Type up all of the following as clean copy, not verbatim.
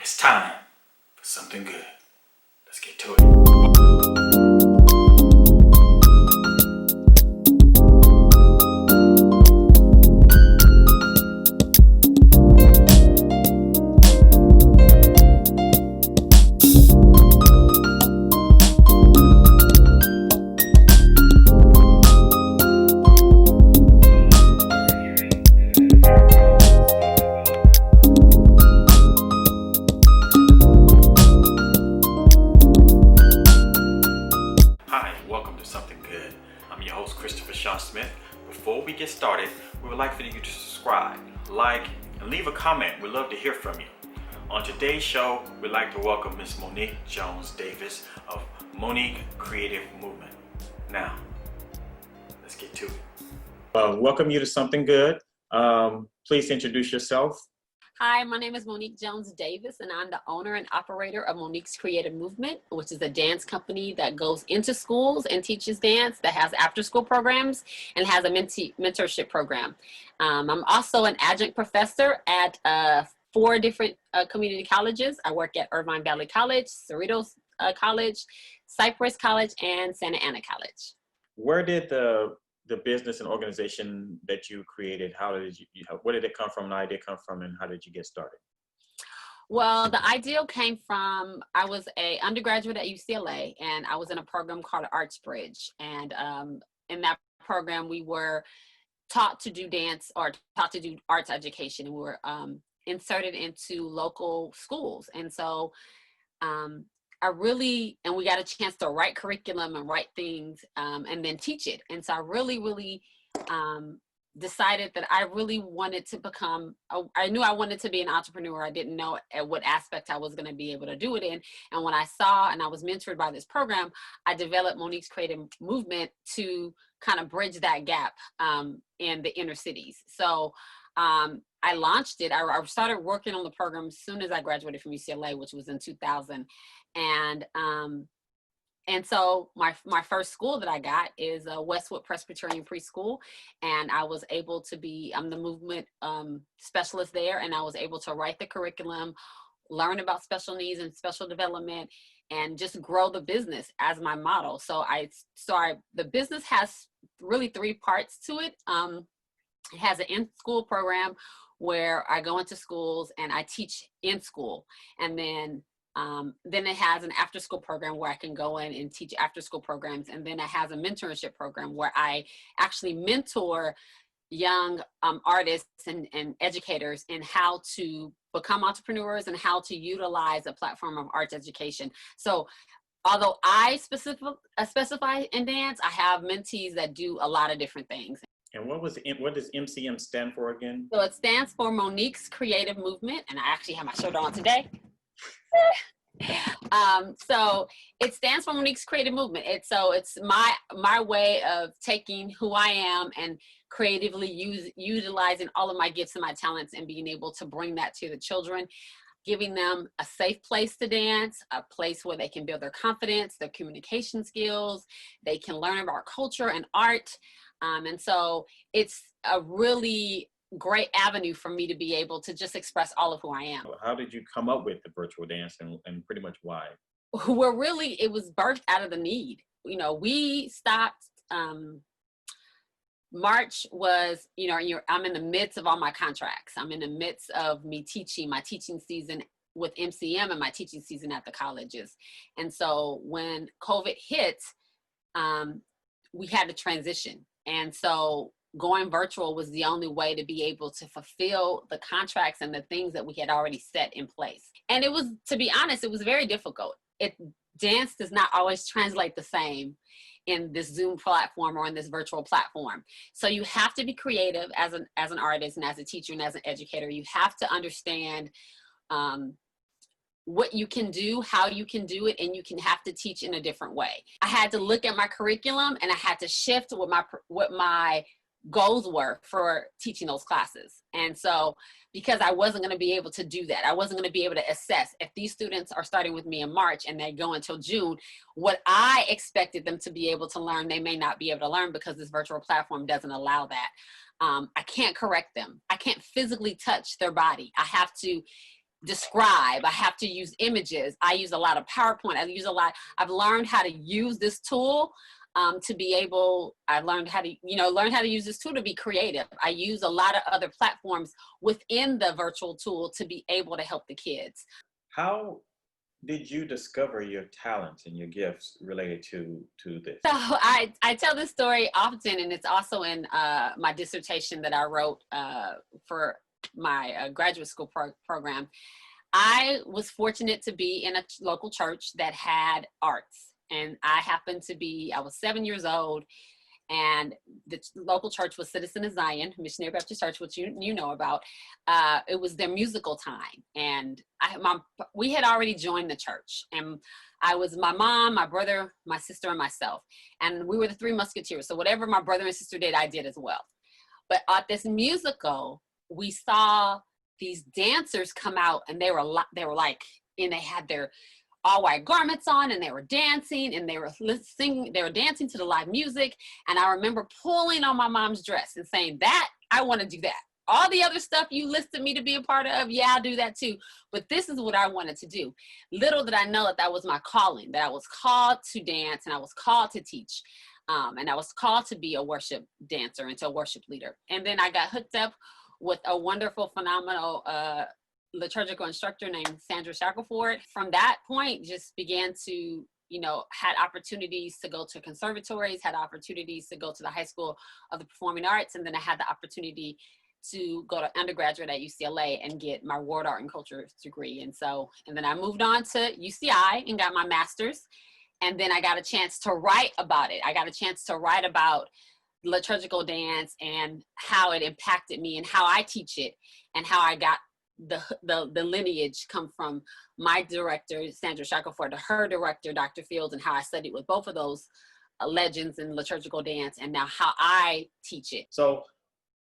It's time for something good. Let's get to it. Hi, welcome to Something Good. I'm your host, Christopher Sean Smith. Before we get started, we would like for you to subscribe, like, and leave a comment. We'd love to hear from you. On today's show, we'd like to welcome Ms. Monik Jones-Davis of Monik Creative Movement. Now, let's get to it. Welcome you to Something Good. Please introduce yourself. Hi, my name is Monik Jones-Davis, and I'm the owner and operator of Monik's Creative Movement, which is a dance company that goes into schools and teaches dance, that has after-school programs, and has a mentorship program. I'm also an adjunct professor at 4 different community colleges. I work at Irvine Valley College, Cerritos College, Cypress College, and Santa Ana College. Where did the business and organization that you created, where did it come from, an idea come from, and how did you get started? Well, the idea came from, I was an undergraduate at UCLA, and I was in a program called Arts Bridge. And in that program, we were taught to do dance or taught to do arts education, and we were inserted into local schools. And so we got a chance to write curriculum and write things and then teach it. And so I really decided that I really wanted to I knew I wanted to be an entrepreneur. I didn't know at what aspect I was going to be able to do it in. And when I saw and I was mentored by this program, I developed Monik's Creative Movement to kind of bridge that gap in the inner cities. So I launched it. I started working on the program as soon as I graduated from UCLA, which was in 2000. And so my first school that I got is Westwood Presbyterian Preschool, and I was able to I'm the movement specialist there, and I was able to write the curriculum, learn about special needs and special development, and just grow the business as my model. So the business has really 3 parts to it. It has an in-school program where I go into schools and I teach in school, and then it has an after-school program where I can go in and teach after-school programs. And then it has a mentorship program where I actually mentor young artists and educators in how to become entrepreneurs and how to utilize a platform of arts education. So although I specify in dance, I have mentees that do a lot of different things. And what does MCM stand for again? So it stands for Monik's Creative Movement, and I actually have my shirt on today. So it stands for Monik's Creative Movement. It's my way of taking who I am and creatively utilizing all of my gifts and my talents and being able to bring that to the children, giving them a safe place to dance, a place where they can build their confidence, their communication skills, they can learn about culture and art. And so it's a really great avenue for me to be able to just express all of who I am. How did you come up with the virtual dance and pretty much why? Well, really, it was birthed out of the need. We stopped, March was, I'm in the midst of all my contracts. I'm in the midst of me teaching, my teaching season with MCM and my teaching season at the colleges. And so when COVID hit, we had to transition. And so going virtual was the only way to be able to fulfill the contracts and the things that we had already set in place. And it was, to be honest, it was very difficult. Dance does not always translate the same in this Zoom platform or in this virtual platform. So you have to be creative as an artist and as a teacher and as an educator. You have to understand what you can do, how you can do it, and you can have to teach in a different way. I had to look at my curriculum and I had to shift what my goals were for teaching those classes. And so because I wasn't going to be able to do that, I wasn't going to be able to assess if these students are starting with me in March and they go until June, what I expected them to be able to learn, they may not be able to learn because this virtual platform doesn't allow that. I can't correct them. I can't physically touch their body. I have to describe. I have to use images. I use a lot of PowerPoint. I've learned how to use this tool to be able, I've learned how to, learn how to use this tool to be creative. I use a lot of other platforms within the virtual tool to be able to help the kids. How did you discover your talents and your gifts related to this? So I tell this story often, and it's also in my dissertation that I wrote for my graduate school program. I was fortunate to be in a local church that had arts. And I was 7 years old, and the local church was Citizen of Zion, Missionary Baptist Church, which you know about. It was their musical time. And we had already joined the church. And I was my mom, my brother, my sister, and myself. And we were the three musketeers. So whatever my brother and sister did, I did as well. But at this musical, we saw these dancers come out, and they had their all white garments on, and they were dancing, and they were singing, they were dancing to the live music. And I remember pulling on my mom's dress and saying, that, I want to do that. All the other stuff you listed me to be a part of, yeah, I'll do that too. But this is what I wanted to do. Little did I know that was my calling, that I was called to dance, and I was called to teach. And I was called to be a worship dancer and to a worship leader. And then I got hooked up with a wonderful, phenomenal liturgical instructor named Sandra Shackelford. From that point, just began to, had opportunities to go to conservatories, had opportunities to go to the High School of the Performing Arts, and then I had the opportunity to go to undergraduate at UCLA and get my World Art and Culture degree. And then I moved on to UCI and got my master's. And then I got a chance to write about it. I got a chance to write about liturgical dance and how it impacted me and how I teach it, and how I got the lineage come from my director, Sandra Shackelford, to her director, Dr. Fields, and how I studied with both of those legends in liturgical dance, and now how I teach it. So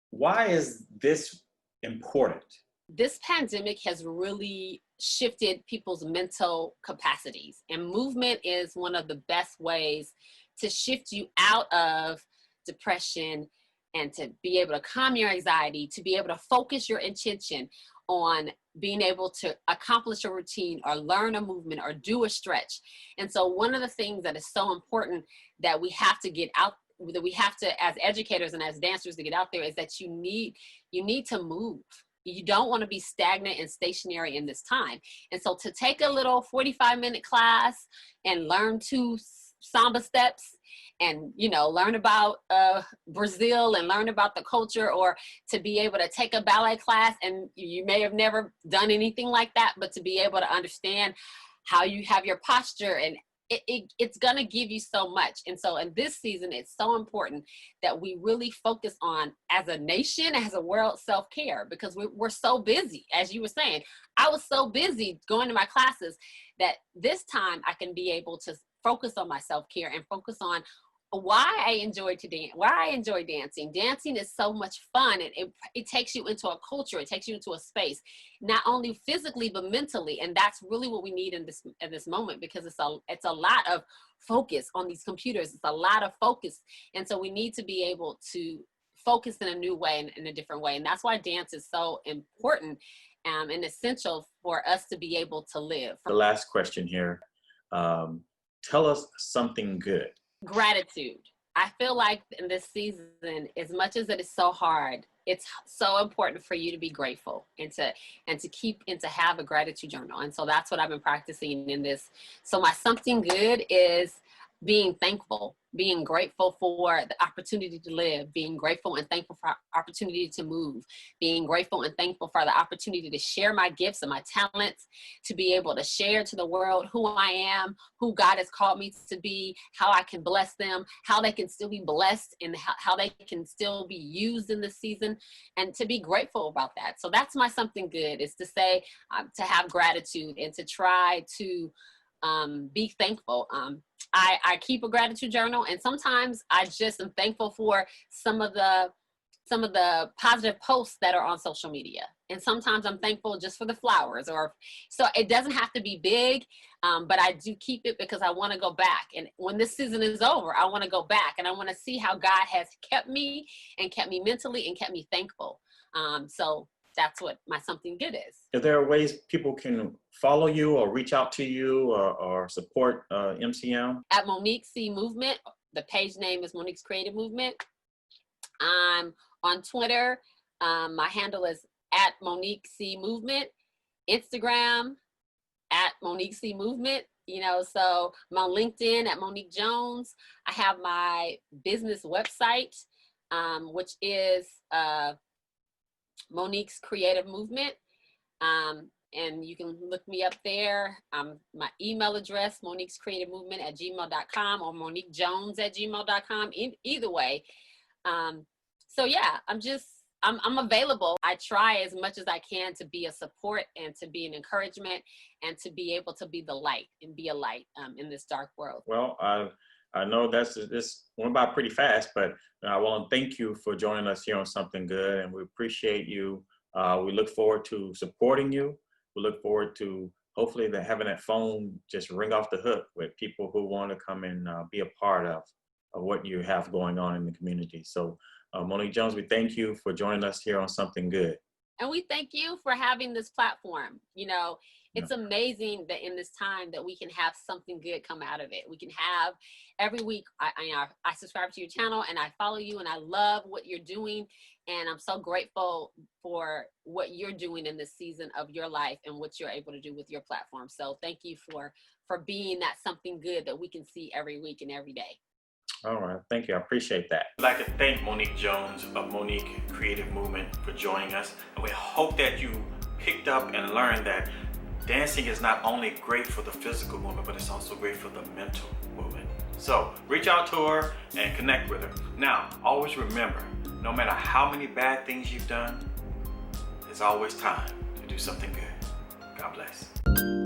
why is this important? This pandemic has really shifted people's mental capacities, and movement is one of the best ways to shift you out of depression and to be able to calm your anxiety, to be able to focus your attention on being able to accomplish a routine or learn a movement or do a stretch. And so one of the things that is so important that we have to get out, that we have to, as educators and as dancers, to get out there, is that you need to move. You don't want to be stagnant and stationary in this time. And so to take a little 45-minute class and learn 2 samba steps, and learn about Brazil and learn about the culture, or to be able to take a ballet class, and you may have never done anything like that, but to be able to understand how you have your posture, and it's gonna give you so much. And so in this season, it's so important that we really focus on, as a nation, as a world, self-care, because we're so busy. As you were saying, I was so busy going to my classes that this time I can be able to focus on my self-care and focus on why I enjoy dancing. Dancing is so much fun, and it takes you into a culture. It takes you into a space, not only physically but mentally, and that's really what we need in this moment, because it's a lot of focus on these computers. It's a lot of focus, and so we need to be able to focus in a new way and in a different way, and that's why dance is so important and essential for us to be able to live. The last question here. Tell us something good. Gratitude. I feel like in this season, as much as it is so hard, it's so important for you to be grateful and to keep and to have a gratitude journal. And so that's what I've been practicing in this. So my something good is being thankful, being grateful for the opportunity to live, being grateful and thankful for opportunity to move, being grateful and thankful for the opportunity to share my gifts and my talents, to be able to share to the world who I am, who God has called me to be, how I can bless them, how they can still be blessed, and how they can still be used in this season, and to be grateful about that. So that's my something good, is to say, to have gratitude and to try to be thankful. I keep a gratitude journal, and sometimes I just am thankful for some of the positive posts that are on social media. And sometimes I'm thankful just for the flowers, so it doesn't have to be big, but I do keep it because I want to go back. And when this season is over, I want to go back and I want to see how God has kept me and kept me mentally and kept me thankful. So that's what my something good is. Are there ways people can follow you or reach out to you or support MCM? At Monik C Movement, the page name is Monik's Creative Movement. I'm on Twitter. My handle is at Monik C Movement. Instagram at Monik C Movement. You know, so I'm on LinkedIn at Monik Jones. I have my business website, which is Monik's Creative Movement. And you can look me up there. My email address, Monik's Creative Movement at gmail.com or monikjones at gmail.com. Either way. So yeah, I'm available. I try as much as I can to be a support and to be an encouragement and to be able to be the light and be a light in this dark world. Well, I know this went by pretty fast, but I want to thank you for joining us here on Something Good, and we appreciate you. We look forward to supporting you. We look forward to hopefully having that phone just ring off the hook with people who want to come and be a part of what you have going on in the community. So Monik Jones, we thank you for joining us here on Something Good. And we thank you for having this platform. You know, it's amazing that in this time that we can have something good come out of it. We can have every week, I subscribe to your channel and I follow you and I love what you're doing. And I'm so grateful for what you're doing in this season of your life and what you're able to do with your platform. So thank you for being that something good that we can see every week and every day. All right, thank you. I appreciate that. I'd like to thank Monik Jones of Monik Creative Movement for joining us. And we hope that you picked up and learned that dancing is not only great for the physical movement, but it's also great for the mental movement. So reach out to her and connect with her. Now, always remember, no matter how many bad things you've done, there's always time to do something good. God bless.